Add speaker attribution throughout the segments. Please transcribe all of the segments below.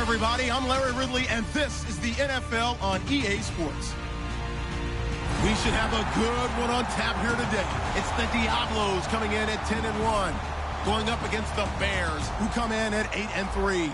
Speaker 1: everybody. I'm Larry Ridley, and this is the NFL on EA Sports. We should have a good one on tap here today. It's the Diablos coming in at 10-1, going up against the Bears, who come in at 8-3.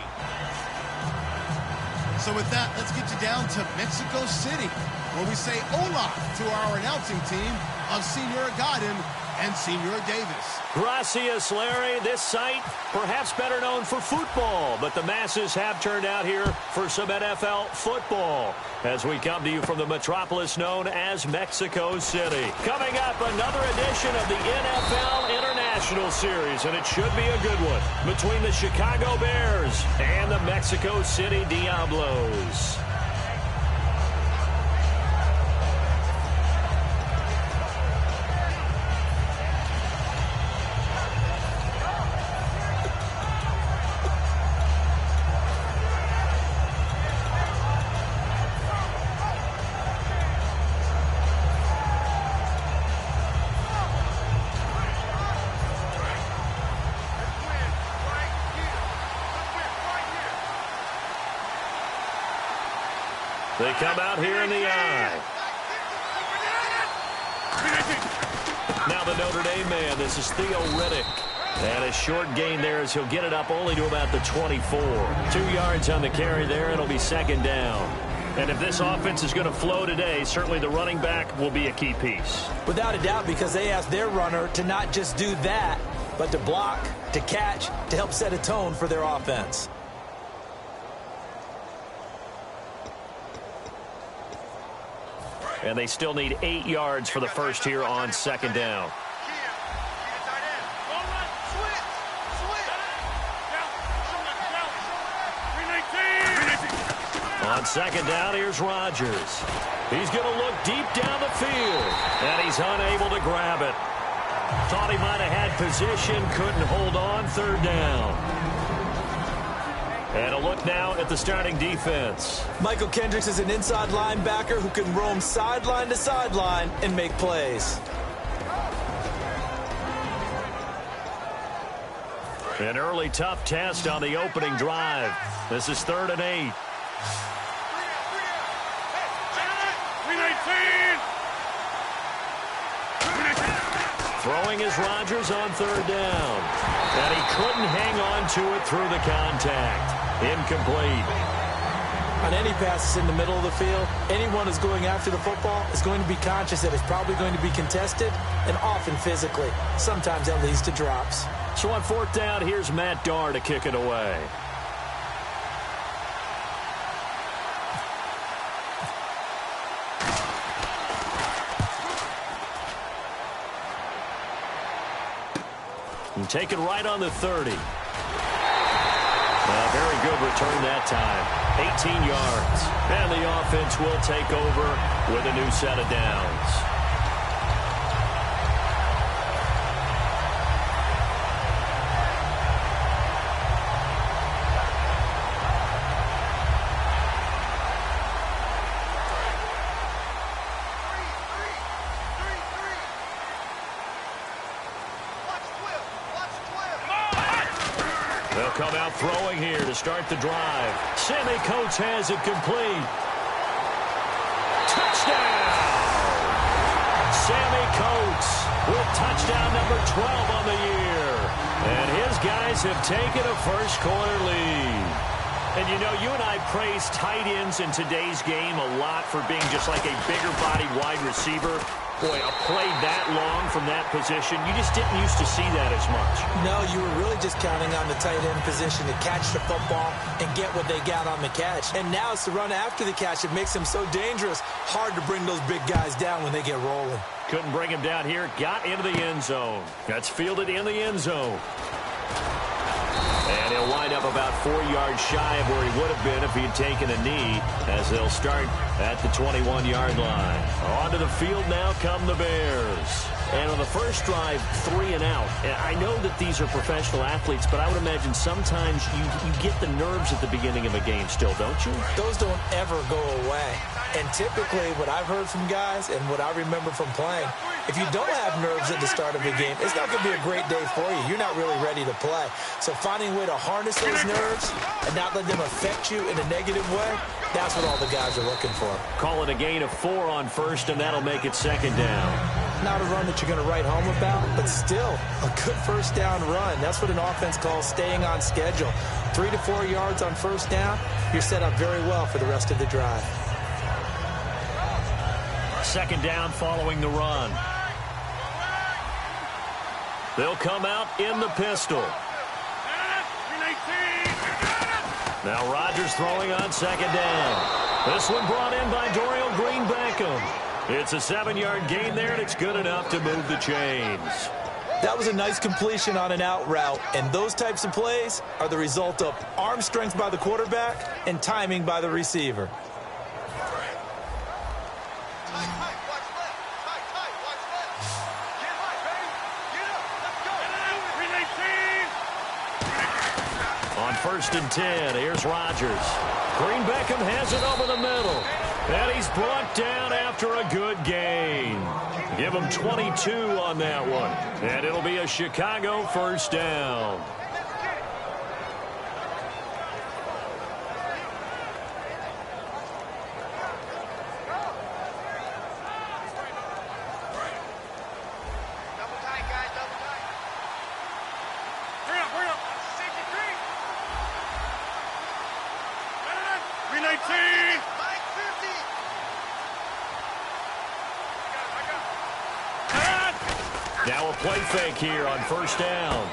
Speaker 1: So with that, let's get you down to Mexico City, where we say hola to our announcing team of Senor Godin and Senor Davis.
Speaker 2: Gracias, Larry. This site, perhaps better known for football, but the masses have turned out here for some NFL football as we come to you from the metropolis known as Mexico City. Coming up, another edition of the NFL International Series, and it should be a good one between the Chicago Bears and the Mexico City Diablos. They come out here in the eye. Now the Notre Dame man, this is Theo Riddick. And a short gain there as he'll get it up only to about the 24. 2 yards on the carry there, and it'll be second down. And if this offense is going to flow today, certainly the running back will be a key piece.
Speaker 3: Without a doubt, because they asked their runner to not just do that, but to block, to catch, to help set a tone for their offense.
Speaker 2: And they still need 8 yards for the first here on second down. On second down, here's Rodgers. He's going to look deep down the field, and he's unable to grab it. Thought he might have had position, couldn't hold on, third down. And a look now at the starting defense.
Speaker 3: Michael Kendricks is an inside linebacker who can roam sideline to sideline and make plays.
Speaker 2: An early tough test on the opening drive. This is 3rd and 8. Throwing is Rodgers on 3rd down. And he couldn't hang on to it through the contact. Incomplete.
Speaker 3: On any passes in the middle of the field, anyone who's going after the football is going to be conscious that it's probably going to be contested and often physically. Sometimes that leads to drops.
Speaker 2: So on 4th down, here's Matt Darr to kick it away. And take it right on the 30. Very good return that time. 18 yards. And the offense will take over with a new set of downs. They'll come out throwing here to start the drive. Sammy Coates has it complete. Touchdown! Sammy Coates with touchdown number 12 on the year. And his guys have taken a first quarter lead. And you know, you and I praise tight ends in today's game a lot for being just like a bigger-bodied wide receiver. Boy, a play that long from that position, you just didn't used to see that as much.
Speaker 3: No, you were really just counting on the tight end position to catch the football and get what they got on the catch. And now it's the run after the catch that makes them so dangerous. Hard to bring those big guys down when they get rolling.
Speaker 2: Couldn't bring him down here. Got into the end zone. That's fielded in the end zone. And he'll wind up about 4 yards shy of where he would have been if he had taken a knee, as they'll start at the 21-yard line. Onto the field now come the Bears. And on the first drive, 3 and out. And I know that these are professional athletes, but I would imagine sometimes you get the nerves at the beginning of a game still, don't you?
Speaker 3: Those don't ever go away. And typically what I've heard from guys and what I remember from playing, if you don't have nerves at the start of a game, it's not going to be a great day for you. You're not really ready to play. So finding a way to harness reduce those nerves and not let them affect you in a negative way, that's what all the guys are looking for.
Speaker 2: Call it a gain of 4 on first, and that'll make it second down.
Speaker 3: Not a run that you're going to write home about, but still a good first down run. That's what an offense calls staying on schedule. 3 to 4 yards on first down, you're set up very well for the rest of the drive.
Speaker 2: Second down following the run. They'll come out in the pistol. Now Rodgers throwing on second down. This one brought in by Dorial Green-Beckham. It's a 7-yard gain there, and it's good enough to move the chains.
Speaker 3: That was a nice completion on an out route, and those types of plays are the result of arm strength by the quarterback and timing by the receiver.
Speaker 2: On first and 10, here's Rodgers. Green-Beckham has it over the middle. And he's brought down after a good gain. Give him 22 on that one. And it'll be a Chicago first down. Now a play fake here on first down.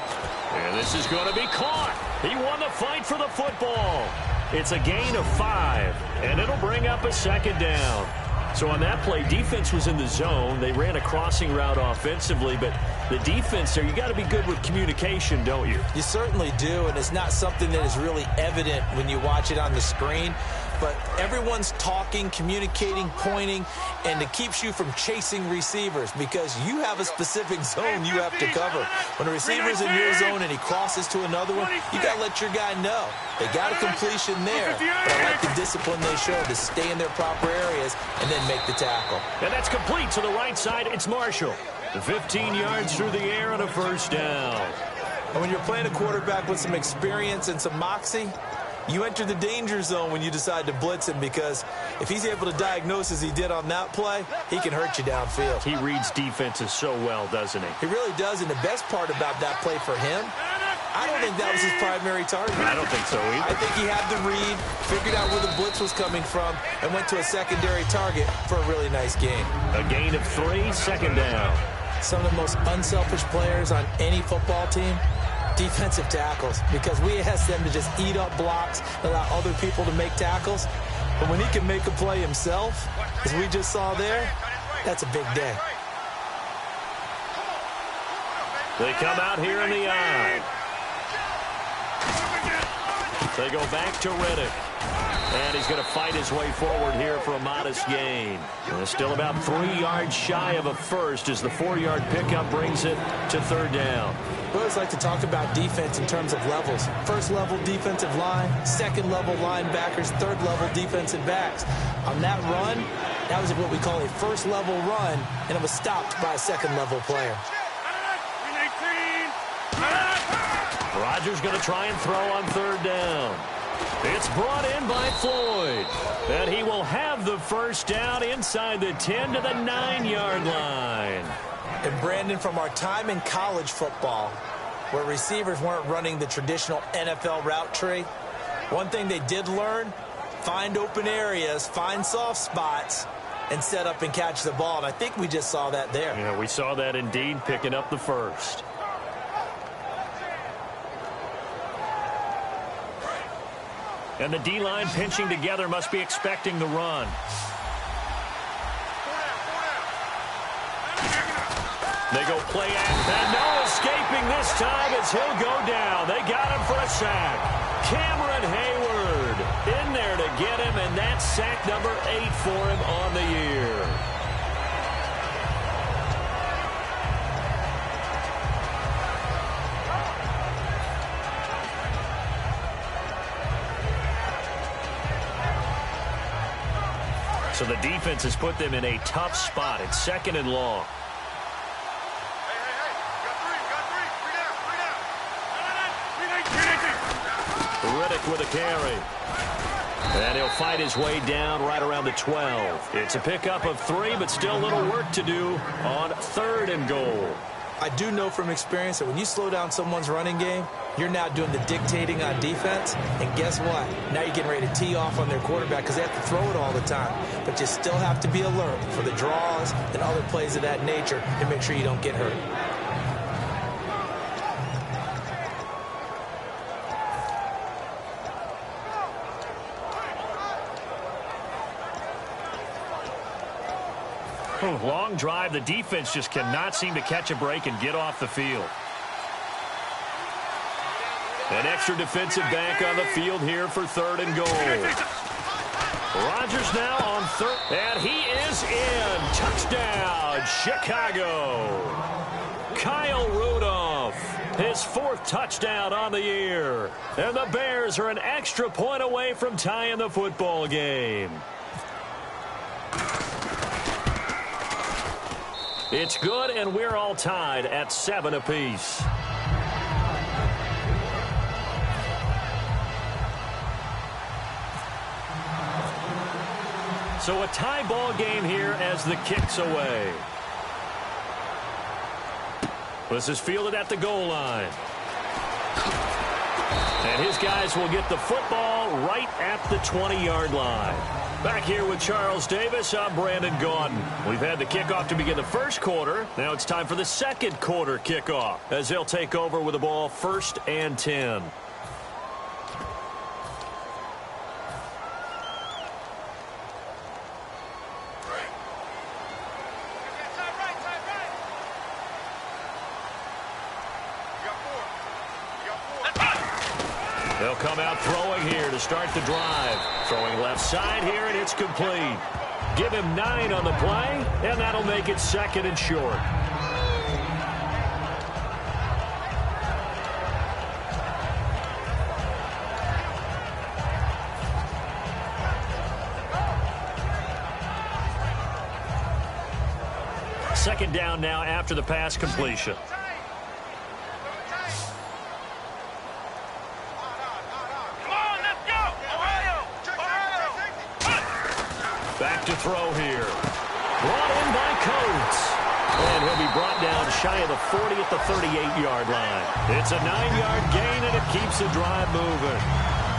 Speaker 2: And this is going to be caught. He won the fight for the football. It's a gain of 5, and it'll bring up a second down. So on that play, defense was in the zone. They ran a crossing route offensively, but the defense there, you got to be good with communication, don't you?
Speaker 3: You certainly do, and it's not something that is really evident when you watch it on the screen. But everyone's talking, communicating, pointing, and it keeps you from chasing receivers because you have a specific zone you have to cover. When a receiver's in your zone and he crosses to another one, you got to let your guy know. They got a completion there, but I like the discipline they showed to stay in their proper areas and then make the tackle.
Speaker 2: And that's complete to the right side. It's Marshall. The 15 yards through the air and a first down.
Speaker 3: And when you're playing a quarterback with some experience and some moxie, you enter the danger zone when you decide to blitz him because if he's able to diagnose as he did on that play, he can hurt you downfield.
Speaker 2: He reads defenses so well, doesn't he?
Speaker 3: He really does, and the best part about that play for him, I don't think that was his primary target.
Speaker 2: I don't think so either.
Speaker 3: I think he had the read, figured out where the blitz was coming from, and went to a secondary target for a really nice gain.
Speaker 2: A gain of 3, second down.
Speaker 3: Some of the most unselfish players on any football team, defensive tackles, because we ask them to just eat up blocks, allow other people to make tackles. But when he can make a play himself, as we just saw there, that's a big day.
Speaker 2: They come out here in the eye. They go back to Riddick. And he's going to fight his way forward here for a modest gain. And still about 3 yards shy of a first as the 4-yard pickup brings it to third down.
Speaker 3: We always like to talk about defense in terms of levels. First-level defensive line, second-level linebackers, third-level defensive backs. On that run, that was what we call a first-level run, and it was stopped by a second-level player.
Speaker 2: Rodgers going to try and throw on third down. It's brought in by Floyd. And he will have the first down inside the 10 to the 9-yard line.
Speaker 3: And Brandon, from our time in college football, where receivers weren't running the traditional NFL route tree, one thing they did learn, find open areas, find soft spots, and set up and catch the ball. And I think we just saw that there.
Speaker 2: Yeah, we saw that indeed, picking up the first. And the D-line pinching together must be expecting the run. They go play action, and no escaping this time as he'll go down. They got him for a sack. Cameron Hayward in there to get him, and that's sack number 8 for him on the year. So the defense has put them in a tough spot. It's second and long. Riddick with a carry. And he'll fight his way down right around the 12. It's a pickup of 3, but still a little work to do on 3rd and goal.
Speaker 3: I do know from experience that when you slow down someone's running game, you're now doing the dictating on defense. And guess what? Now you're getting ready to tee off on their quarterback because they have to throw it all the time. But you still have to be alert for the draws and other plays of that nature and make sure you don't get hurt.
Speaker 2: Long drive. The defense just cannot seem to catch a break and get off the field. An extra defensive back on the field here for 3rd and goal. Rodgers now on 3rd, and he is in. Touchdown, Chicago. Kyle Rudolph, his 4th touchdown on the year. And the Bears are an extra point away from tying the football game. It's good, and we're all tied at 7 apiece. So a tie ball game here as the kick's away. This is fielded at the goal line. And his guys will get the football right at the 20-yard line. Back here with Charles Davis, I'm Brandon Gaudin. We've had the kickoff to begin the first quarter. Now it's time for the second quarter kickoff as they'll take over with the ball 1st and 10. They'll come out throwing here to start the drive. Throwing left side here, and it's complete. Give him 9 on the play, and that'll make it 2nd and short. Second down now after the pass completion. Back to throw here. Brought in by Coates. And he'll be brought down shy of the 40 at the 38-yard line. It's a 9-yard gain, and it keeps the drive moving.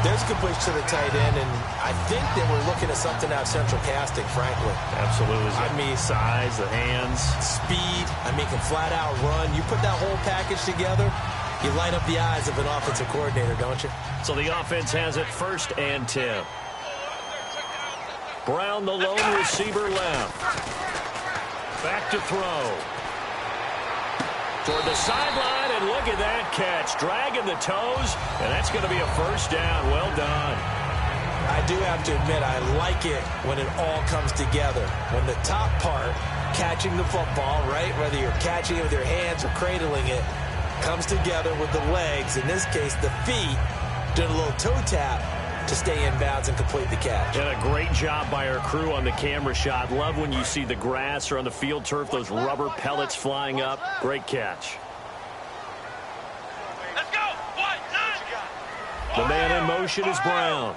Speaker 3: There's a good push to the tight end, and I think that we're looking at something out of central casting, frankly.
Speaker 2: Absolutely.
Speaker 3: I mean,
Speaker 2: size, the hands.
Speaker 3: Speed. I mean, can flat out run. You put that whole package together, you light up the eyes of an offensive coordinator, don't you?
Speaker 2: So the offense has it 1st and 10. Brown, the lone receiver left. Back to throw. Toward the sideline, and look at that catch. Dragging the toes, and that's going to be a 1st down. Well done.
Speaker 3: I do have to admit, I like it when it all comes together. When the top part, catching the football, right, whether you're catching it with your hands or cradling it, comes together with the legs, in this case the feet, doing a little toe tap to stay in bounds and complete the catch.
Speaker 2: And a great job by our crew on the camera shot. Love when you see the grass or on the field turf, those rubber pellets flying up. Great catch.
Speaker 4: Let's go.
Speaker 2: The man in motion is Brown.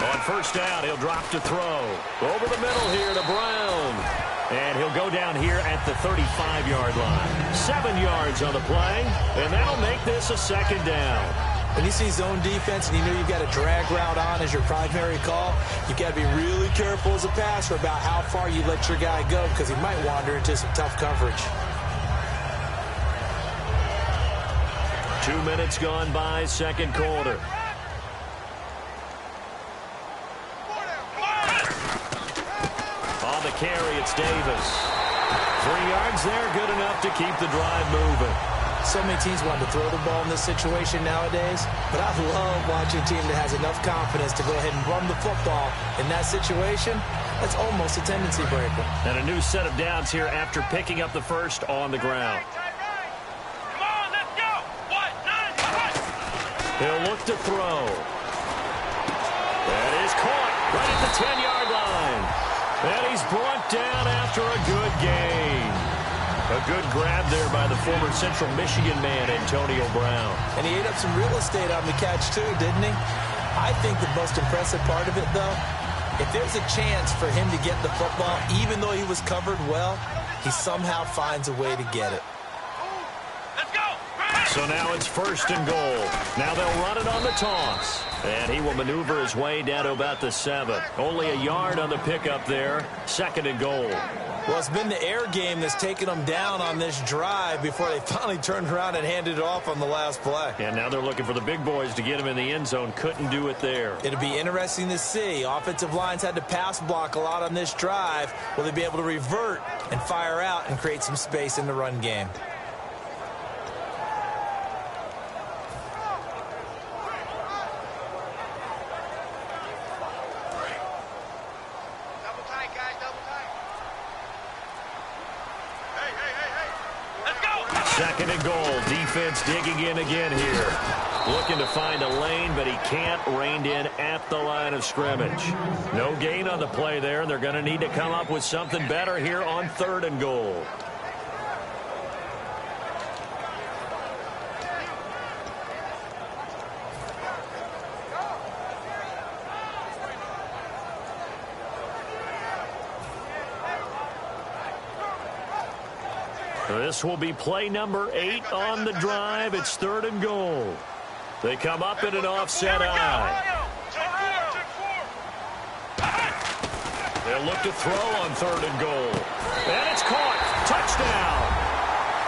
Speaker 2: On 1st down, he'll drop to throw. Over the middle here to Brown. And he'll go down here at the 35-yard line. 7 yards on the play, and that'll make this a 2nd down.
Speaker 3: When you see zone defense and you know you've got a drag route on as your primary call, you've got to be really careful as a passer about how far you let your guy go because he might wander into some tough coverage.
Speaker 2: 2 minutes gone by, second quarter. On the carry, it's Davis. 3 yards there, good enough to keep the drive moving.
Speaker 3: So many teams want to throw the ball in this situation nowadays, but I love watching a team that has enough confidence to go ahead and run the football. In that situation, that's almost a tendency breaker.
Speaker 2: And a new set of downs here after picking up the first on the ground.
Speaker 4: Come on, let's go.
Speaker 2: He'll look to throw. That is caught right at the 10-yard line. And he's brought down after a good gain. A good grab there by the former Central Michigan man, Antonio Brown.
Speaker 3: And he ate up some real estate on the catch, too, didn't he? I think the most impressive part of it, though, if there's a chance for him to get the football, even though he was covered well, he somehow finds a way to get it.
Speaker 4: Let's go.
Speaker 2: So now it's 1st and goal. Now they'll run it on the toss. And he will maneuver his way down to about the 7. Only a yard on the pickup there. 2nd and goal.
Speaker 3: Well, it's been the air game that's taken them down on this drive before they finally turned around and handed it off on the last play.
Speaker 2: And now they're looking for the big boys to get him in the end zone. Couldn't do it there.
Speaker 3: It'll be interesting to see. Offensive lines had to pass block a lot on this drive. Will they be able to revert and fire out and create some space in the run game?
Speaker 4: Double tight, guys. Double tight. Hey. Let's go.
Speaker 2: 2nd and goal. Defense digging in again here. Looking to find a lane, but he can't. Reined in at the line of scrimmage. No gain on the play there, and they're going to need to come up with something better here on 3rd and goal. This will be play number 8 on the drive. It's 3rd and goal. They come up in an offset eye. They'll look to throw on 3rd and goal. And it's caught. Touchdown.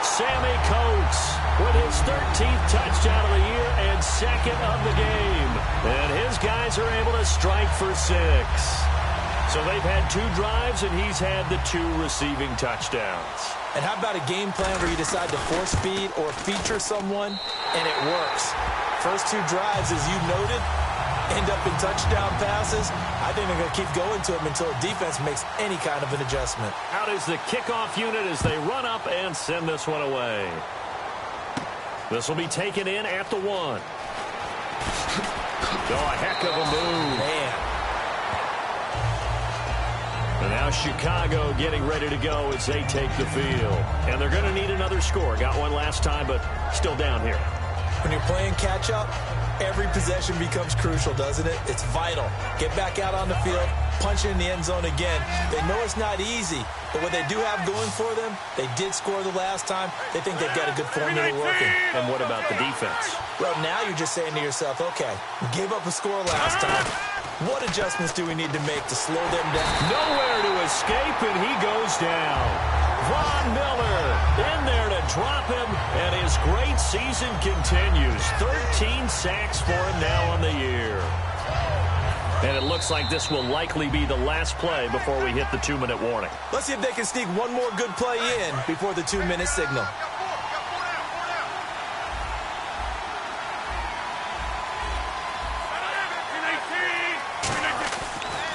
Speaker 2: Sammy Coates with his 13th touchdown of the year and 2nd of the game. And his guys are able to strike for 6. So they've had 2 drives, and he's had the 2 receiving touchdowns.
Speaker 3: And how about a game plan where you decide to force feed or feature someone, and it works? First 2 drives, as you noted, end up in touchdown passes. I think they're going to keep going to them until the defense makes any kind of an adjustment.
Speaker 2: Out is the kickoff unit as they run up and send this one away. This will be taken in at the 1. Oh, a heck of a move.
Speaker 3: Man.
Speaker 2: And now Chicago getting ready to go as they take the field. And they're going to need another score. Got one last time, but still down here.
Speaker 3: When you're playing catch-up, every possession becomes crucial, doesn't it? It's vital. Get back out on the field, punch it in the end zone again. They know it's not easy, but what they do have going for them, they did score the last time. They think they've got a good formula working.
Speaker 2: And what about the defense?
Speaker 3: Well, now you're just saying to yourself, okay, we gave up a score last time. What adjustments do we need to make to slow them down?
Speaker 2: Nowhere to escape, and he goes down. Von Miller in there to drop him, and his great season continues. 13 sacks for him now on the year. And it looks like this will likely be the last play before we hit the 2-minute warning.
Speaker 3: Let's see if they can sneak one more good play in before the 2-minute signal.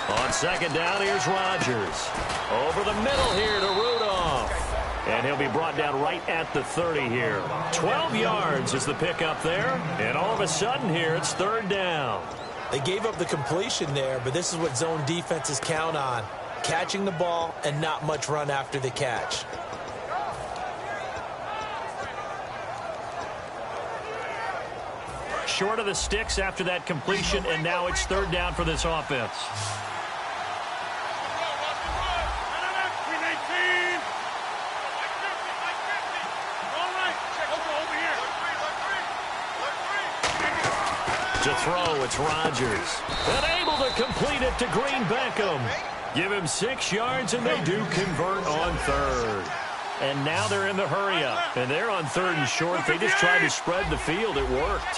Speaker 2: On 2nd down, here's Rodgers. Over the middle here to Rudolph. And he'll be brought down right at the 30 here. 12 yards is the pickup there. And all of a sudden here, it's 3rd down.
Speaker 3: They gave up the completion there, but this is what zone defenses count on. Catching the ball and not much run after the catch.
Speaker 2: Short of the sticks after that completion, and now it's 3rd down for this offense. To throw, it's Rodgers. And able to complete it to Green Beckham. Give him 6 yards, and they do convert on 3rd. And now they're in the hurry-up. And they're on 3rd and short. They just tried to spread the field. It worked.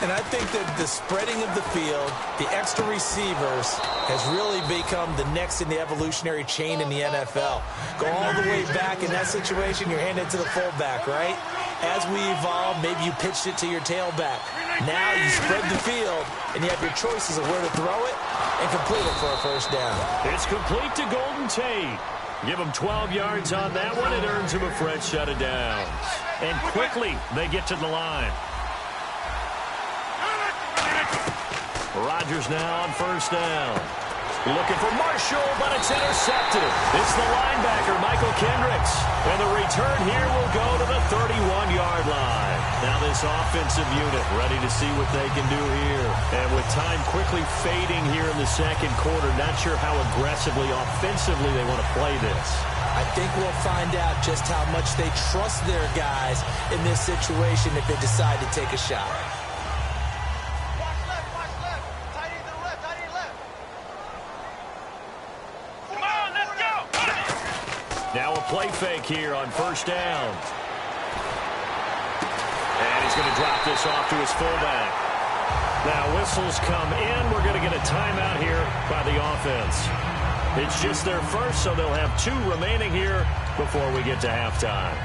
Speaker 3: And I think that the spreading of the field, the extra receivers, has really become the next in the evolutionary chain in the NFL. Go all the way back in that situation, you're handed to the fullback, right? As we evolve, maybe you pitched it to your tailback. Now you spread the field, and you have your choices of where to throw it and complete it for a 1st down.
Speaker 2: It's complete to Golden Tate. Give him 12 yards on that one. It earns him a fresh set of downs. And quickly, they get to the line. Rodgers now on 1st down. Looking for Marshall, but it's intercepted. It's the linebacker, Michael Kendricks. And the return here will go to the 31-yard line. Now this offensive unit ready to see what they can do here. And with time quickly fading here in the second quarter, not sure how aggressively, offensively they want to play this.
Speaker 3: I think we'll find out just how much they trust their guys in this situation if they decide to take a shot.
Speaker 2: Now a play fake here on first down. And he's going to drop this off to his fullback. Now whistles come in. We're going to get a timeout here by the offense. It's just their first, so they'll have 2 remaining here before we get to halftime.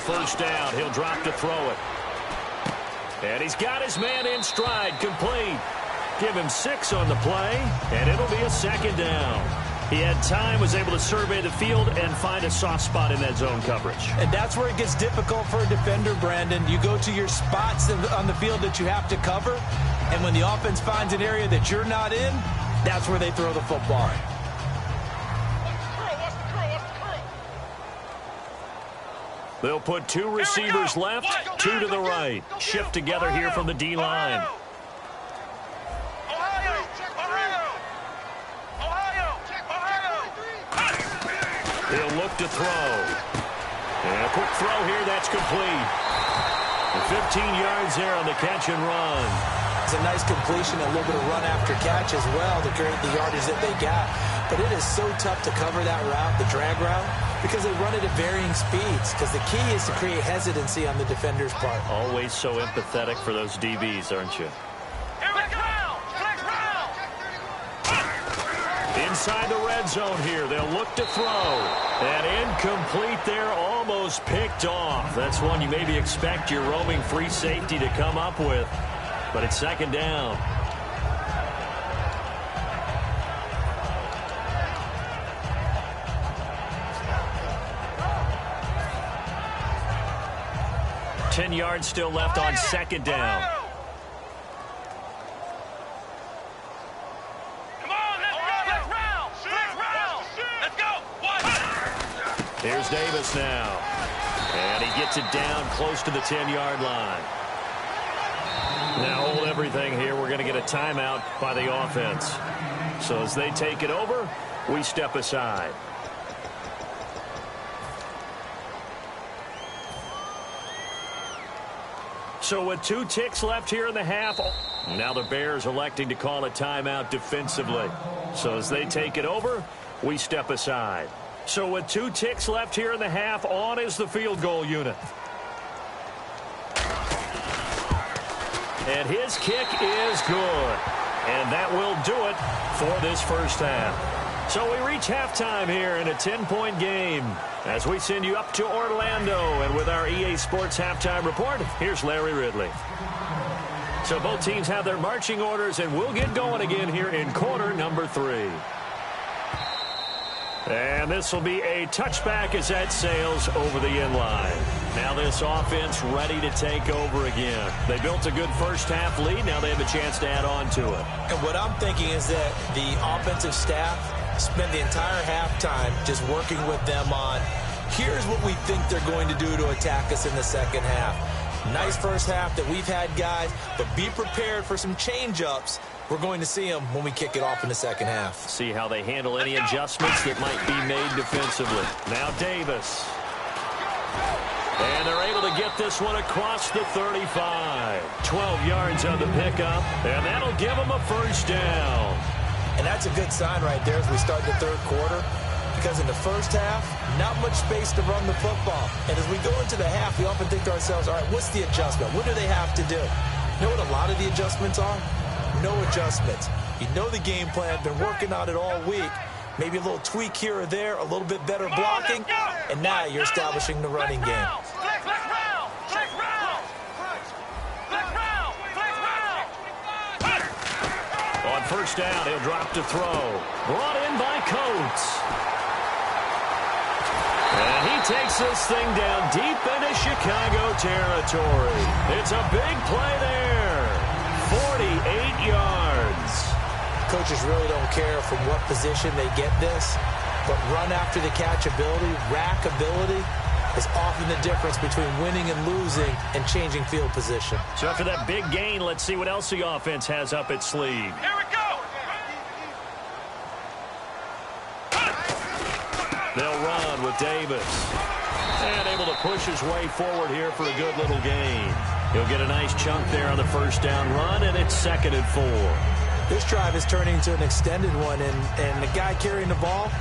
Speaker 2: First down, he'll drop to throw it. And he's got his man in stride, complete. Give him 6 on the play, and it'll be a second down. He had time, was able to survey the field and find a soft spot in that zone coverage.
Speaker 3: And that's where it gets difficult for a defender, Brandon. You go to your spots on the field that you have to cover, and when the offense finds an area that you're not in, that's where they throw the football.
Speaker 2: They'll put 2 receivers left, 2 to the right. Shift together here from the D-line. He'll look to throw. And a quick throw here, that's complete. 15 yards there on the catch and run.
Speaker 3: It's a nice completion, a little bit of run after catch as well to create the yardage that they got. But it is so tough to cover that route, the drag route, because they run it at varying speeds. Because the key is to create hesitancy on the defender's part.
Speaker 2: Always so empathetic for those DBs, aren't you? Inside the red zone here, they'll look to throw. And incomplete there, almost picked off. That's one you maybe expect your roaming free safety to come up with. But it's second down. Ten yards still left on second down.
Speaker 4: Come on, let's go.
Speaker 2: Here's Davis now. And he gets it down close to the 10-yard line. Now hold everything here. We're going to get a timeout by the offense. So as they take it over, we step aside. So with 2 ticks left here in the half, now the Bears electing to call a timeout defensively. So as they take it over, we step aside. So with 2 ticks left here in the half, on is the field goal unit. And his kick is good. And that will do it for this first half. So we reach halftime here in a 10-point game as we send you up to Orlando. And with our EA Sports Halftime Report, here's Larry Ridley. So both teams have their marching orders, and we'll get going again here in quarter number 3. And this will be a touchback as that sails over the inline. Now this offense ready to take over again. They built a good first half lead. Now they have a chance to add on to it.
Speaker 3: And what I'm thinking is that the offensive staff spent the entire halftime just working with them on, here's what we think they're going to do to attack us in the second half. Nice first half that we've had, guys, but be prepared for some change-ups. We're going to see them when we kick it off in the second half.
Speaker 2: See how they handle any adjustments that might be made defensively. Now Davis. And they're able to get this one across the 35. 12 yards on the pickup, and that'll give them a first down.
Speaker 3: And that's a good sign right there as we start the third quarter, because in the first half, not much space to run the football. And as we go into the half, we often think to ourselves, all right, what's the adjustment? What do they have to do? You know what a lot of the adjustments are? no adjustments. You know the game plan, been working on it all week. Maybe a little tweak here or there, a little bit better blocking, and now you're establishing the running game.
Speaker 2: On first down, he'll drop to throw. Brought in by Coates. And he takes this thing down deep into Chicago territory. It's a big play there. 48 yards.
Speaker 3: Coaches really don't care from what position they get this, but run after the catch ability, rack ability, is often the difference between winning and losing and changing field position.
Speaker 2: So after that big gain, let's see what else the offense has up its sleeve.
Speaker 4: Here we go.
Speaker 2: They'll run with Davis. And able to push his way forward here for a good little gain. He'll get a nice chunk there on the first down run, and it's 2nd and 4.
Speaker 3: This drive is turning into an extended one, and the guy carrying the ball,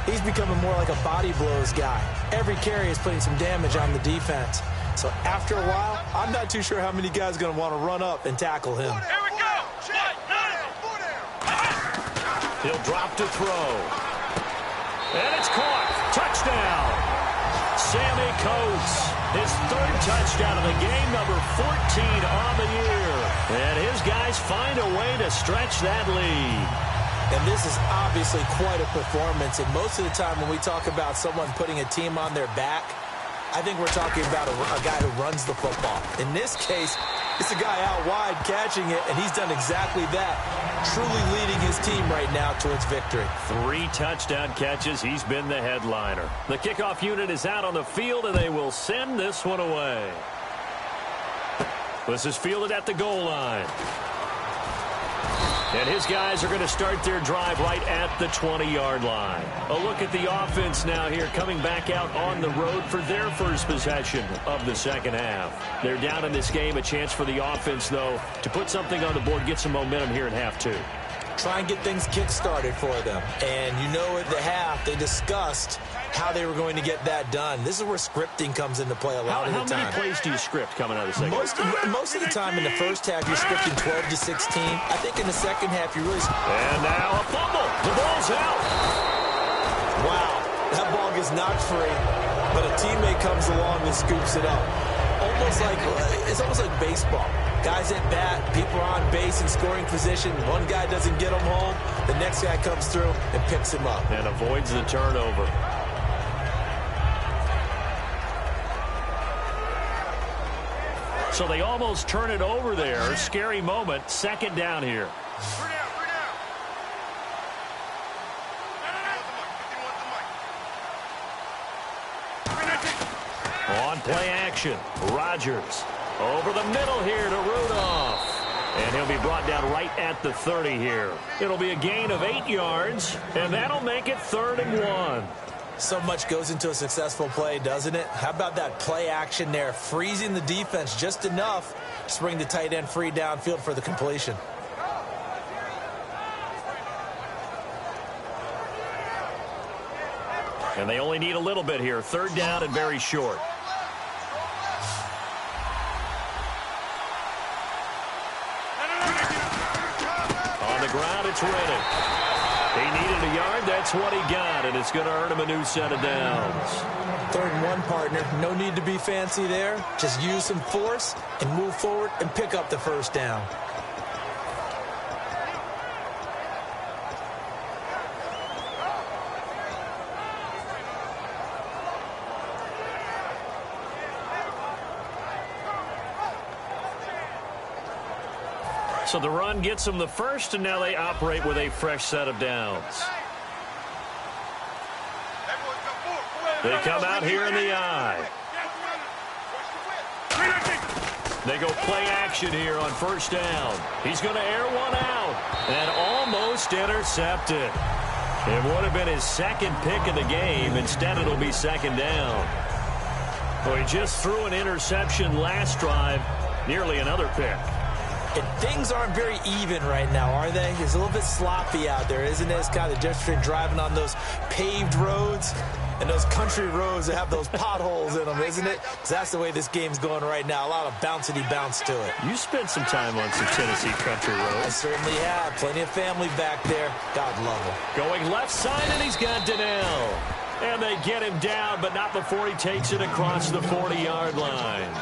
Speaker 3: he's becoming more like a body blows guy. Every carry is putting some damage on the defense. So after a while, I'm not too sure how many guys are going to want to run up and tackle him.
Speaker 4: Here we go.
Speaker 2: He'll drop to throw. And it's caught. Touchdown. Sammy Coates, his 3rd touchdown of the game, number 14 on the year. And his guys find a way to stretch that lead.
Speaker 3: And this is obviously quite a performance. And most of the time when we talk about someone putting a team on their back, I think we're talking about a guy who runs the football. In this case, it's a guy out wide catching it, and he's done exactly that, truly leading his team right now towards victory.
Speaker 2: 3 touchdown catches. He's been the headliner. The kickoff unit is out on the field, and they will send this one away. This is fielded at the goal line. And his guys are going to start their drive right at the 20-yard line. A look at the offense now here, coming back out on the road for their first possession of the second half. They're down in this game. A chance for the offense, though, to put something on the board, get some momentum here in half 2.
Speaker 3: Try and get things kick-started for them. And you know at the half, they discussed how they were going to get that done. This is where scripting comes into play a lot of the time.
Speaker 2: How many plays do you script coming out of the second?
Speaker 3: Most of the time in the first half, you're scripting 12 to 16. I think in the second half, you really...
Speaker 2: And now a fumble. The ball's out.
Speaker 3: Wow, that ball gets knocked free, but a teammate comes along and scoops it up. It's almost like baseball. Guys at bat, people are on base in scoring position. One guy doesn't get him home. The next guy comes through and picks him up.
Speaker 2: And avoids the turnover. So they almost turn it over there. Scary moment. 2nd down here. On play action, Rodgers over the middle here to Rudolph. And he'll be brought down right at the 30 here. It'll be a gain of 8 yards, and that'll make it 3rd and 1.
Speaker 3: So much goes into a successful play, doesn't it? How about that play action there, freezing the defense just enough to bring the tight end free downfield for the completion.
Speaker 2: And they only need a little bit here. 3rd down and very short. On the ground, it's Reddick. He needed a yard. That's what he got, and it's going to earn him a new set of downs.
Speaker 3: 3rd and 1, partner. No need to be fancy there. Just use some force and move forward and pick up the first down.
Speaker 2: So the run gets them the first, and now they operate with a fresh set of downs. They come out here in the eye. They go play action here on first down. He's going to air one out and almost intercepted. It would have been his 2nd pick of the game. Instead, it'll be 2nd down. Well, he just threw an interception last drive, nearly another pick.
Speaker 3: And things aren't very even right now, are they? It's a little bit sloppy out there, isn't it? It's kind of the difference between driving on those paved roads and those country roads that have those potholes in them, isn't it? 'Cause that's the way this game's going right now. A lot of bouncy bounce to it.
Speaker 2: You spent some time on some Tennessee country
Speaker 3: I
Speaker 2: roads.
Speaker 3: certainly have. Plenty of family back there. God love them.
Speaker 2: Going left side, and he's got Donnell. And they get him down, but not before he takes it across the 40-yard line.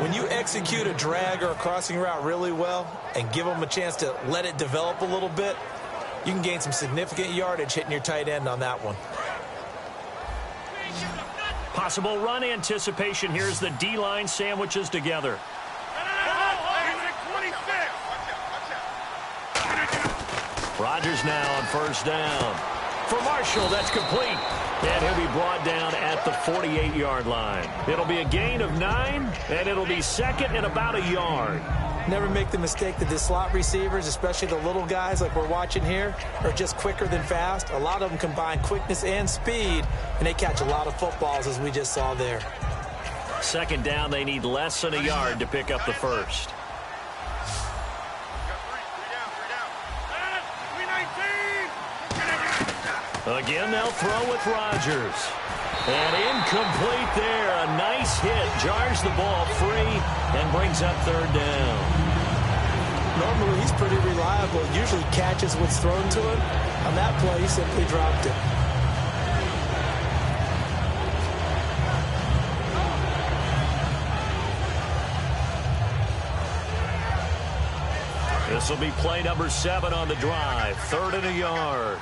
Speaker 3: When you execute a drag or a crossing route really well and give them a chance to let it develop a little bit, you can gain some significant yardage hitting your tight end on that one.
Speaker 2: Possible run anticipation. Here's the D-line sandwiches together. Rodgers now on first down. For Marshall, that's complete. And he'll be brought down at the 48-yard line. It'll be a gain of 9, and it'll be second and about a yard.
Speaker 3: Never make the mistake that the slot receivers, especially the little guys like we're watching here, are just quicker than fast. A lot of them combine quickness and speed, and they catch a lot of footballs, as we just saw there.
Speaker 2: Second down, they need less than a yard to pick up the first. Again, they'll throw with Rodgers. And incomplete there. A nice hit. Jars the ball free and brings up third down.
Speaker 3: Normally, he's pretty reliable. Usually catches what's thrown to him. On that play, he simply dropped it.
Speaker 2: This will be play number 7 on the drive. Third and a yard.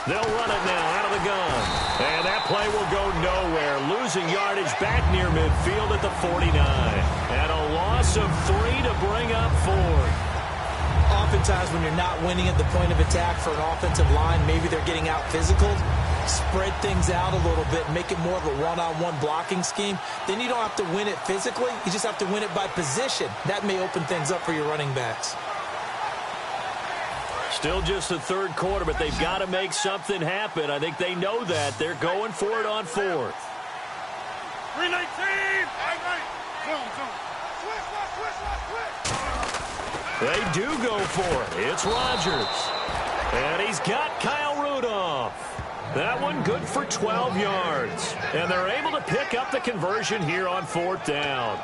Speaker 2: They'll run it now out of the gun. And that play will go nowhere. Losing yardage back near midfield at the 49. And a loss of 3 to bring up 4.
Speaker 3: Oftentimes when you're not winning at the point of attack for an offensive line, maybe they're getting out physical, spread things out a little bit, make it more of a one-on-one blocking scheme. Then you don't have to win it physically. You just have to win it by position. That may open things up for your running backs.
Speaker 2: Still just the third quarter, but they've got to make something happen. I think they know that. They're going for it on 4th.
Speaker 4: 319!
Speaker 2: They do go for it. It's Rodgers. And he's got Kyle Rudolph. That one good for 12 yards. And they're able to pick up the conversion here on 4th down.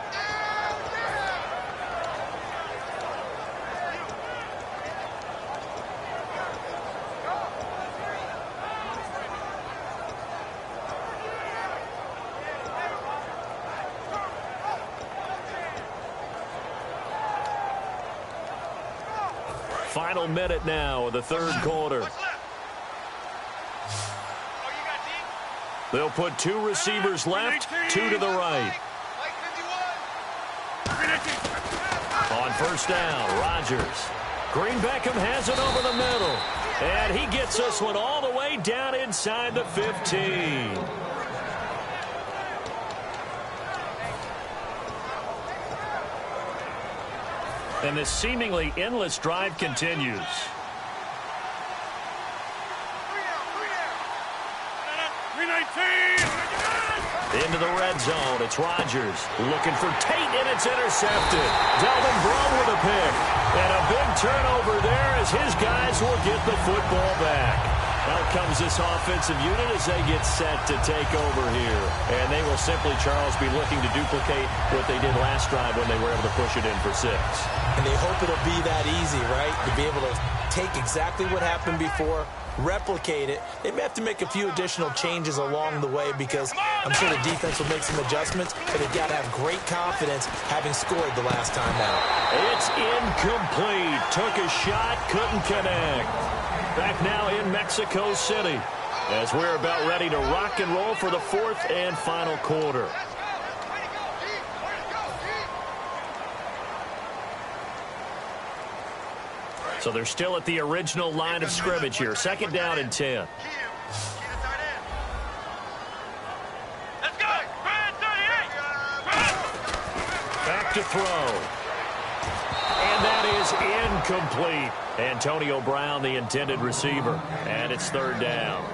Speaker 2: Final minute now of the third quarter. They'll put 2 receivers left, 2 to the right. On first down, Rodgers. Green Beckham has it over the middle. And he gets this one all the way down inside the 15. And this seemingly endless drive continues. Into the red zone. It's Rodgers looking for Tate, and it's intercepted. Delvin Brown with a pick. And a big turnover there as his guys will get the football back. Out comes this offensive unit as they get set to take over here. And they will simply, Charles, be looking to duplicate what they did last drive when they were able to push it in for 6.
Speaker 3: And they hope it'll be that easy, right? To be able to take exactly what happened before, replicate it. They may have to make a few additional changes along the way because I'm sure the defense will make some adjustments, but they've got to have great confidence having scored the last time out.
Speaker 2: It's incomplete. Took a shot, couldn't connect. Back now in Mexico City as we're about ready to rock and roll for the 4th and final quarter. So they're still at the original line of scrimmage here. Second down and 10.
Speaker 4: Let's go!
Speaker 2: Back to throw. And that is incomplete. Antonio Brown, the intended receiver. And it's third down.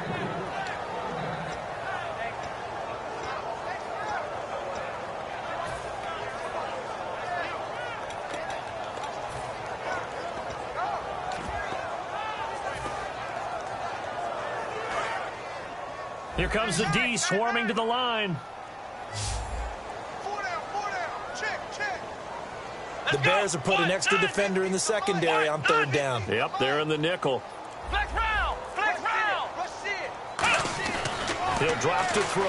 Speaker 2: Here comes the D swarming to the line.
Speaker 3: The Bears have put an extra defender in the secondary on third down.
Speaker 2: Yep, they're in the nickel.
Speaker 4: Flex round. Flex round.
Speaker 2: He'll drop to throw.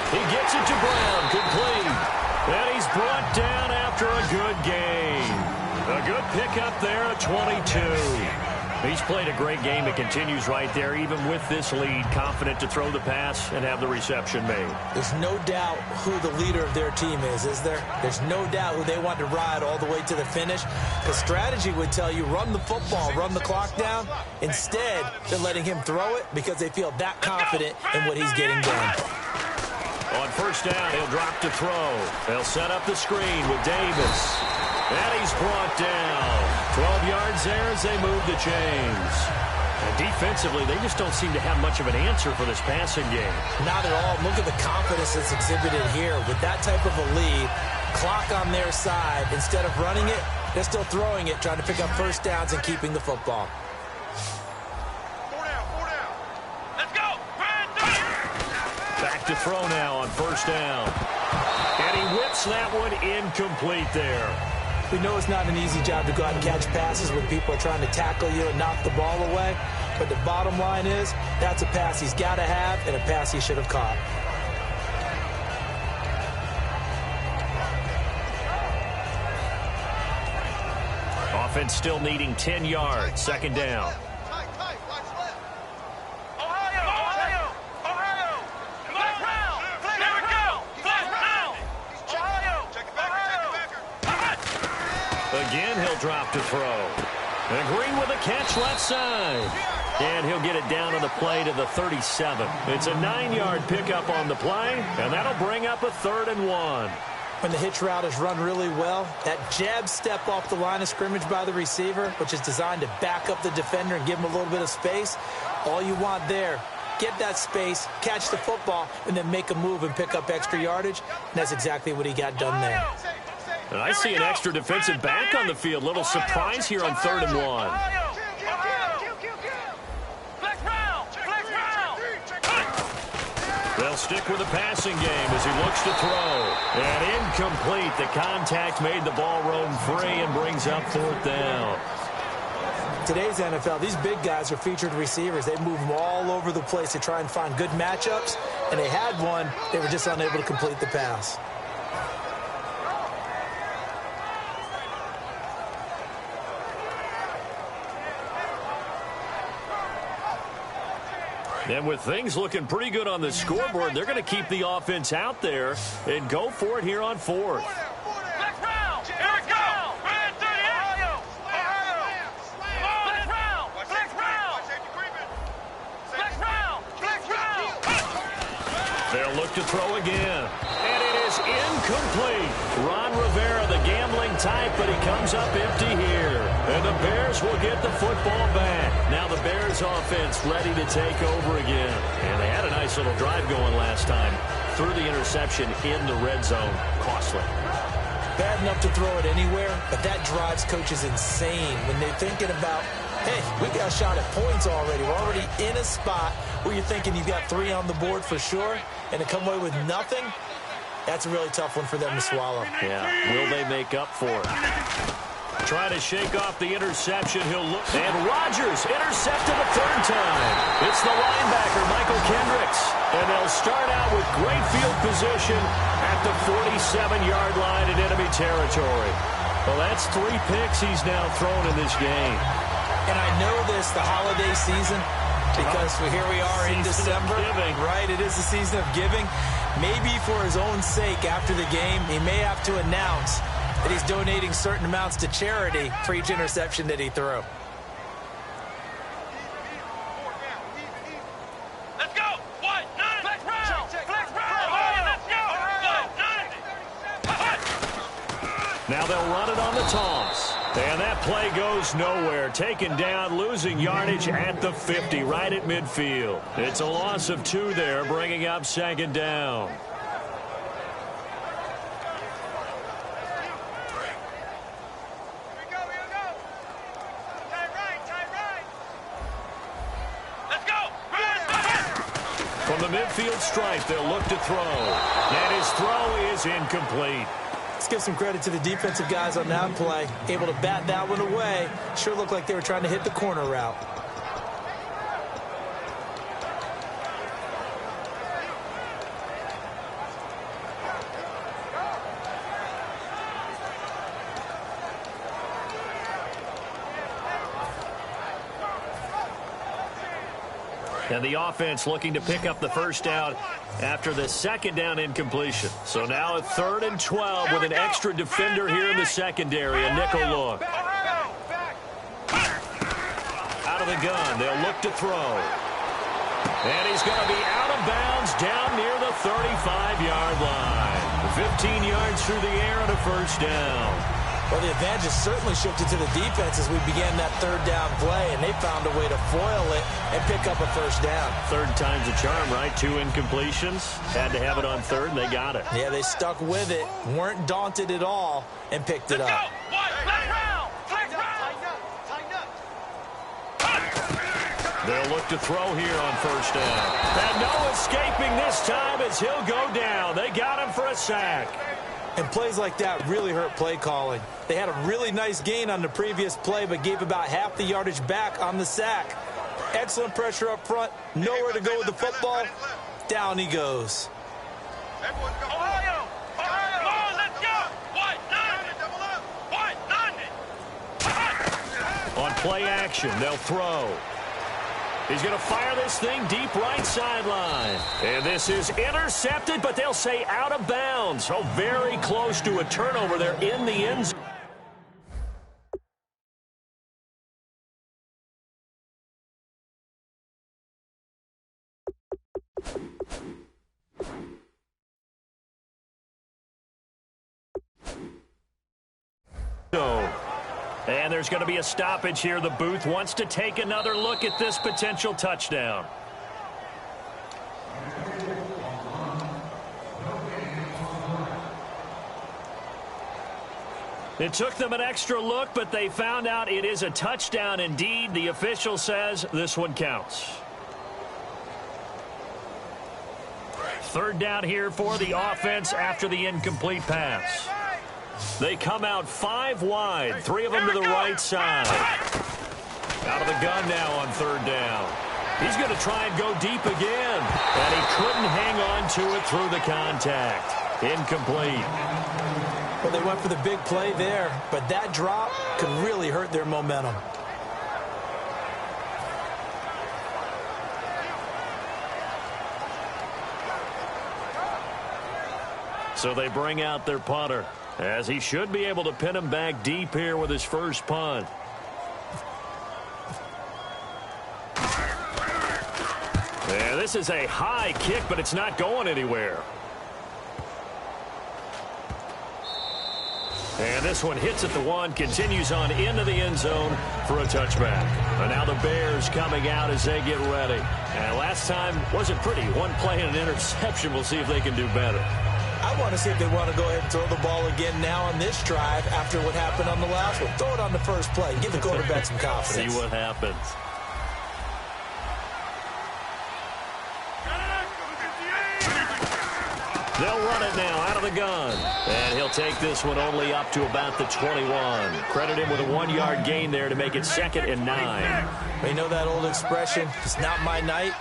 Speaker 2: He gets it to Brown, complete. And he's brought down after a good gain. A good pickup there at 22. He's played a great game. It continues right there, even with this lead, confident to throw the pass and have the reception made.
Speaker 3: There's no doubt who the leader of their team is there? There's no doubt who they want to ride all the way to the finish. The strategy would tell you run the football, run the clock down. Instead, they're letting him throw it because they feel that confident in what he's getting done.
Speaker 2: On first down, he'll drop to throw. They'll set up the screen with Davis. And he's brought down. 12 yards there as they move the chains. And defensively, they just don't seem to have much of an answer for this passing game.
Speaker 3: Not at all. Look at the confidence that's exhibited here. With that type of a lead, clock on their side, instead of running it, they're still throwing it, trying to pick up first downs and keeping the football.
Speaker 4: 4 down. Let's go.
Speaker 2: Back to throw now on first down. And he whips that one incomplete there.
Speaker 3: We know it's not an easy job to go out and catch passes when people are trying to tackle you and knock the ball away. But the bottom line is, that's a pass he's got to have and a pass he should have caught.
Speaker 2: Offense still needing 10 yards. Second down. Again, he'll drop to throw. And Green with a catch left side. And he'll get it down on the play to the 37. It's a 9-yard pickup on the play, and that'll bring up a 3rd and 1.
Speaker 3: When the hitch route is run really well, that jab step off the line of scrimmage by the receiver, which is designed to back up the defender and give him a little bit of space, all you want there, get that space, catch the football, and then make a move and pick up extra yardage. And that's exactly what he got done there.
Speaker 2: And I see an extra defensive back on the field. Little surprise here on 3rd and 1. They'll stick with the passing game as he looks to throw. And incomplete. The contact made the ball roam free and brings up 4th down.
Speaker 3: Today's NFL, these big guys are featured receivers. They move them all over the place to try and find good matchups. And they had one. They were just unable to complete the pass.
Speaker 2: And with things looking pretty good on the scoreboard, they're going to keep the offense out there and go for it here on 4th. They'll look to throw again. And it is incomplete. Ron Rivera, the gambling type, but he comes up empty here. And the Bears will get the football back. Now the Bears offense ready to take over again. And they had a nice little drive going last time. Threw the interception in the red zone. Costly.
Speaker 3: Bad enough to throw it anywhere, but that drives coaches insane when they're thinking about, hey, we got a shot at points already. We're already in a spot where you're thinking you've got 3 on the board for sure, and to come away with nothing, that's a really tough one for them to swallow.
Speaker 2: Yeah, will they make up for it? Trying to shake off the interception. He'll look. And Rodgers intercepted a 3rd time. It's the linebacker, Michael Kendricks. And they'll start out with great field position at the 47-yard line in enemy territory. Well, that's 3 picks he's now thrown in this game.
Speaker 3: And I know this, the holiday season, because here we are in December. Right, it is the season of giving. Maybe for his own sake after the game, he may have to announce that he's donating certain amounts to charity for each interception that he threw.
Speaker 4: Let's go. What? Flex round. Flex round. Let's go.
Speaker 2: Now they'll run it on the toss. And that play goes nowhere. Taken down, losing yardage at the 50, right at midfield. It's a loss of 2 there, bringing up 2nd down. midfield stripe. They'll look to throw. And his throw is incomplete.
Speaker 3: Let's give some credit to the defensive guys on that play. Able to bat that one away. Sure looked like they were trying to hit the corner route.
Speaker 2: And the offense looking to pick up the first down after the second down incompletion. So now a 3rd and 12 with an extra defender here in the secondary. A nickel look. Out of the gun. They'll look to throw. And he's going to be out of bounds down near the 35-yard line. 15 yards through the air and a first down.
Speaker 3: Well, the advantage has certainly shifted to the defense as we began that 3rd down play, and they found a way to foil it and pick up a first down.
Speaker 2: 3rd time's a charm, right? 2 incompletions. Had to have it on 3rd, and they got it.
Speaker 3: Yeah, they stuck with it, weren't daunted at all, and picked it up.
Speaker 2: They'll look to throw here on first down. And no escaping this time as he'll go down. They got him for a sack.
Speaker 3: And plays like that really hurt play calling. They had a really nice gain on the previous play, but gave about half the yardage back on the sack. Excellent pressure up front. Nowhere to go with the football. Down he goes.
Speaker 4: Ohio! Come on, let's go!
Speaker 2: On play action, they'll throw. He's going to fire this thing deep right sideline. And this is intercepted, but they'll say out of bounds. So very close to a turnover there in the end zone. And there's going to be a stoppage here. The booth wants to take another look at this potential touchdown. It took them an extra look, but they found out it is a touchdown indeed. The official says this one counts. 3rd down here for the offense after the incomplete pass. They come out 5 wide, 3 of them to the right side. Out of the gun now on 3rd down. He's going to try and go deep again. And he couldn't hang on to it through the contact. Incomplete.
Speaker 3: Well, they went for the big play there, but that drop could really hurt their momentum.
Speaker 2: So they bring out their punter, as he should be able to pin him back deep here with his first punt. Yeah, this is a high kick, but it's not going anywhere. And this one hits at the 1, continues on into the end zone for a touchback. And now the Bears coming out as they get ready. And last time wasn't pretty. 1 play and an interception. We'll see if they can do better.
Speaker 3: I want to see if they want to go ahead and throw the ball again now on this drive after what happened on the last one. Throw it on the first play. Give the quarterback some confidence.
Speaker 2: See what happens. They'll run it now out of the gun. And he'll take this one only up to about the 21. Credit him with a 1-yard gain there to make it 2nd and 9.
Speaker 3: You know that old expression, it's not my night.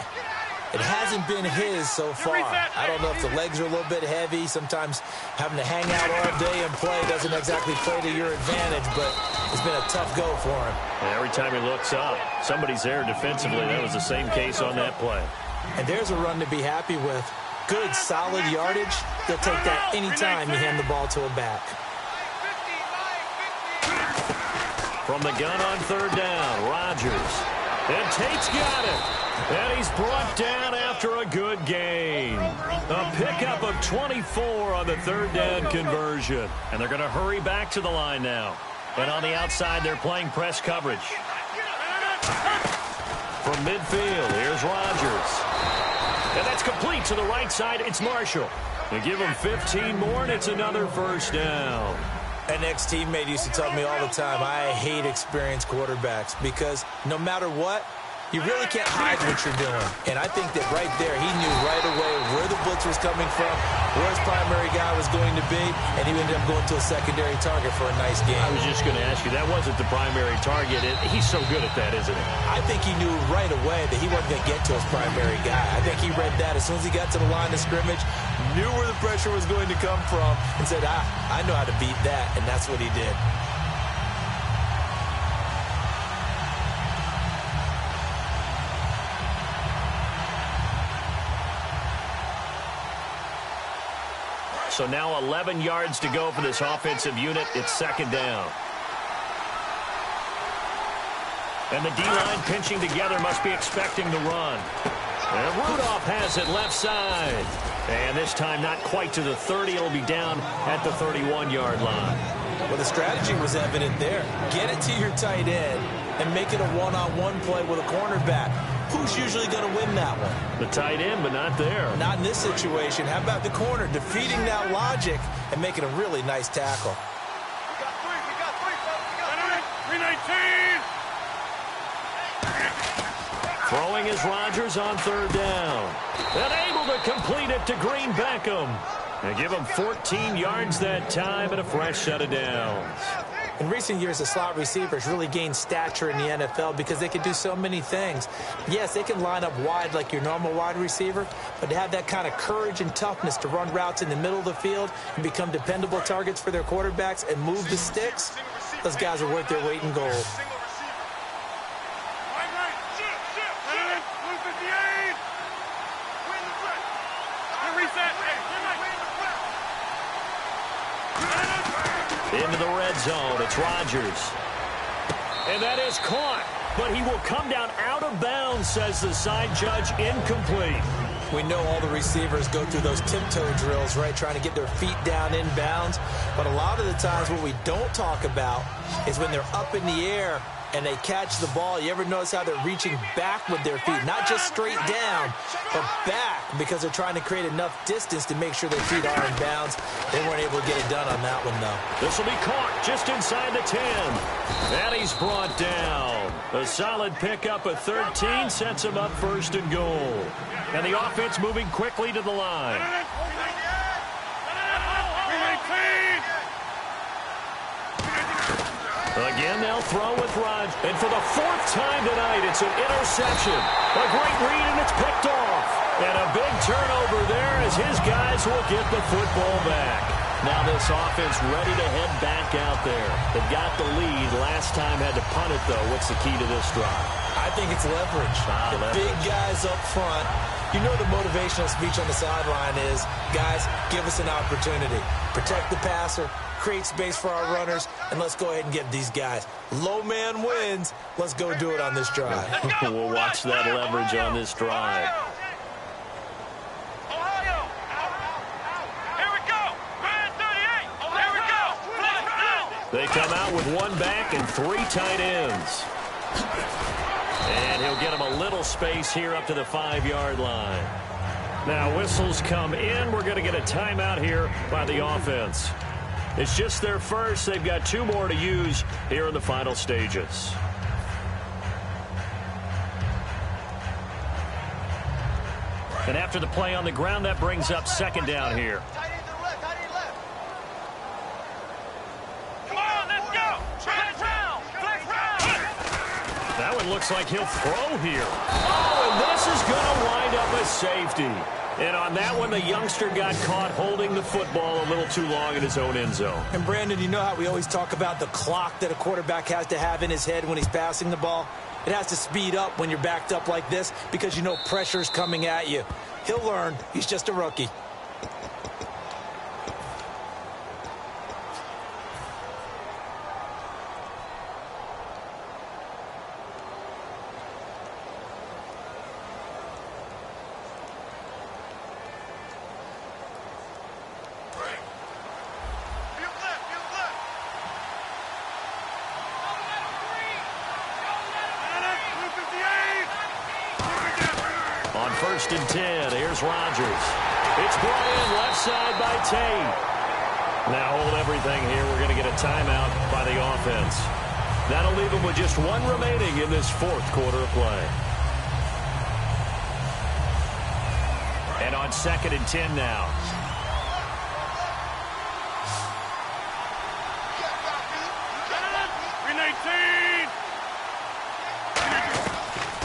Speaker 3: It hasn't been his so far. I don't know if the legs are a little bit heavy. Sometimes having to hang out all day and play doesn't exactly play to your advantage, but it's been a tough go for him.
Speaker 2: And every time he looks up, somebody's there defensively. That was the same case on that play.
Speaker 3: And there's a run to be happy with. Good, solid yardage. They'll take that anytime you hand the ball to a back.
Speaker 2: From the gun on 3rd down, Rodgers. And Tate's got it. And he's brought down after a good gain. A pickup of 24 on the 3rd down conversion. And they're going to hurry back to the line now. And on the outside, they're playing press coverage. From midfield, here's Rodgers. And that's complete to the right side. It's Marshall. They give him 15 more, and it's another first down.
Speaker 3: An ex-teammate used to tell me all the time, I hate experienced quarterbacks because no matter what, You really can't hide what you're doing. And I think that right there, he knew right away where the blitz was coming from, where his primary guy was going to be, and he ended up going to a secondary target for a nice game.
Speaker 2: I was just going to ask you, that wasn't the primary target. He's so good at that, isn't he?
Speaker 3: I think he knew right away that he wasn't going to get to his primary guy. I think he read that as soon as he got to the line of scrimmage, knew where the pressure was going to come from, and said, I know how to beat that, and that's what he did.
Speaker 2: So now 11 yards to go for this offensive unit. It's second down. And the D-line pinching together, must be expecting the run. And Rudolph has it left side. And this time not quite to the 30. It'll be down at the 31-yard line.
Speaker 3: Well, the strategy was evident there. Get it to your tight end and make it a one-on-one play with a cornerback. Who's usually going to win that one?
Speaker 2: The tight end, but not there.
Speaker 3: Not in this situation. How about the corner defeating that logic and making a really nice tackle?
Speaker 4: We got three, folks. We got 319.
Speaker 2: Throwing is Rodgers on third down. And able to complete it to Green Beckham. And give him 14 yards that time and a fresh set of downs.
Speaker 3: In recent years, the slot receivers really gained stature in the NFL because they can do so many things. Yes, they can line up wide like your normal wide receiver, but to have that kind of courage and toughness to run routes in the middle of the field and become dependable targets for their quarterbacks and move the sticks, those guys are worth their weight in gold.
Speaker 2: Into the red zone, it's Rodgers. And that is caught, but he will come down out of bounds, says the side judge, incomplete.
Speaker 3: We know all the receivers go through those tiptoe drills, right, trying to get their feet down in bounds. But a lot of the times what we don't talk about is when they're up in the air and they catch the ball. You ever notice how they're reaching back with their feet? Not just straight down, but back, because they're trying to create enough distance to make sure their feet are in bounds. They weren't able to get it done on that one, though.
Speaker 2: This will be caught just inside the 10. And he's brought down. A solid pickup at 13 sets him up first and goal. And the offense moving quickly to the line. Again, they'll throw with Rodgers. And for the fourth time tonight, it's an interception. A great read, and it's picked off. And a big turnover there as his guys will get the football back. Now this offense ready to head back out there. They've got the lead. Last time had to punt it, though. What's the key to this drive?
Speaker 3: I think it's leverage.
Speaker 2: Leverage.
Speaker 3: Big guys up front. You know the motivational speech on the sideline is, guys, give us an opportunity. Protect the passer, create space for our runners, and let's go ahead and get these guys. Low man wins. Let's go do it on this drive.
Speaker 2: We'll watch that leverage on this drive.
Speaker 4: Ohio. Here we go. Man 38. Here we go.
Speaker 2: They come out with one back and three tight ends. And he'll get him a little space here up to the 5-yard line. Now whistles come in. We're going to get a timeout here by the offense. It's just their first. They've got 2 more to use here in the final stages. And after the play on the ground, that brings up second down here. That one looks like he'll throw here. Oh, and this is going to wind up a safety. And on that one, the youngster got caught holding the football a little too long in his own end zone.
Speaker 3: And, Brandon, you know how we always talk about the clock that a quarterback has to have in his head when he's passing the ball? It has to speed up when you're backed up like this because you know pressure's coming at you. He'll learn. He's just a rookie.
Speaker 2: First and 10. Here's Rodgers. It's brought in left side by Tate. Now hold everything here. We're going to get a timeout by the offense. That'll leave them with just 1 remaining in this 4th quarter of play. And on 2nd and 10 now.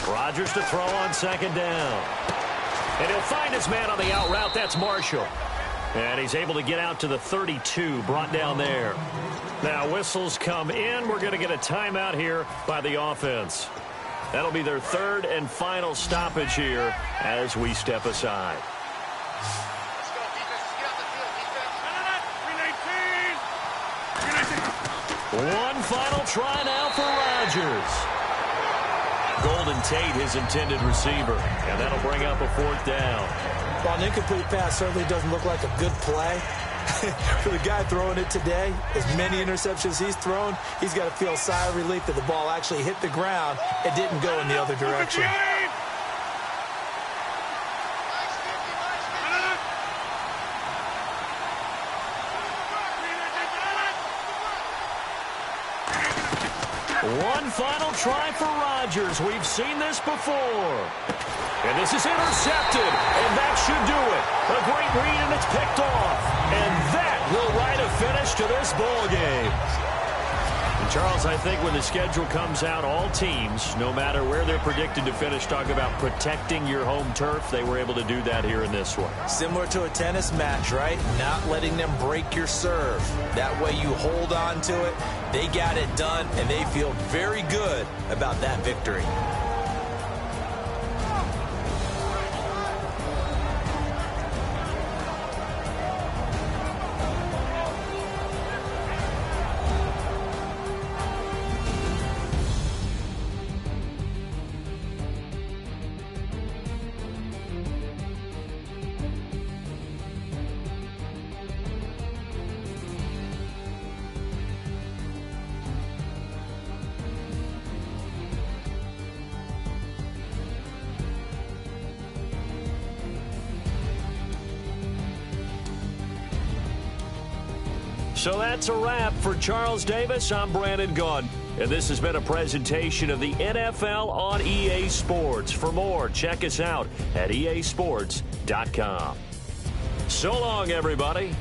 Speaker 2: Rodgers to throw on 2nd down. And he'll find his man on the out route. That's Marshall. And he's able to get out to the 32, brought down there. Now whistles come in. We're going to get a timeout here by the offense. That'll be their 3rd and final stoppage here as we step aside. One final try now for Rodgers. Golden Tate, his intended receiver. And that'll bring up a 4th down.
Speaker 3: Well, an incomplete pass certainly doesn't look like a good play. For the guy throwing it today, as many interceptions he's thrown, he's got to feel a sigh of relief that the ball actually hit the ground and didn't go in the other direction.
Speaker 2: One final try for Rodgers. We've seen this before. And this is intercepted. And that should do it. A great read, and it's picked off. And that will write a finish to this ball game. And Charles, I think when the schedule comes out, all teams, no matter where they're predicted to finish, talk about protecting your home turf. They were able to do that here in this one.
Speaker 3: Similar to a tennis match, right? Not letting them break your serve. That way you hold on to it. They got it done, and they feel very good about that victory.
Speaker 2: So that's a wrap for Charles Davis. I'm Brandon Gunn, and this has been a presentation of the NFL on EA Sports. For more, check us out at easports.com. So long, everybody.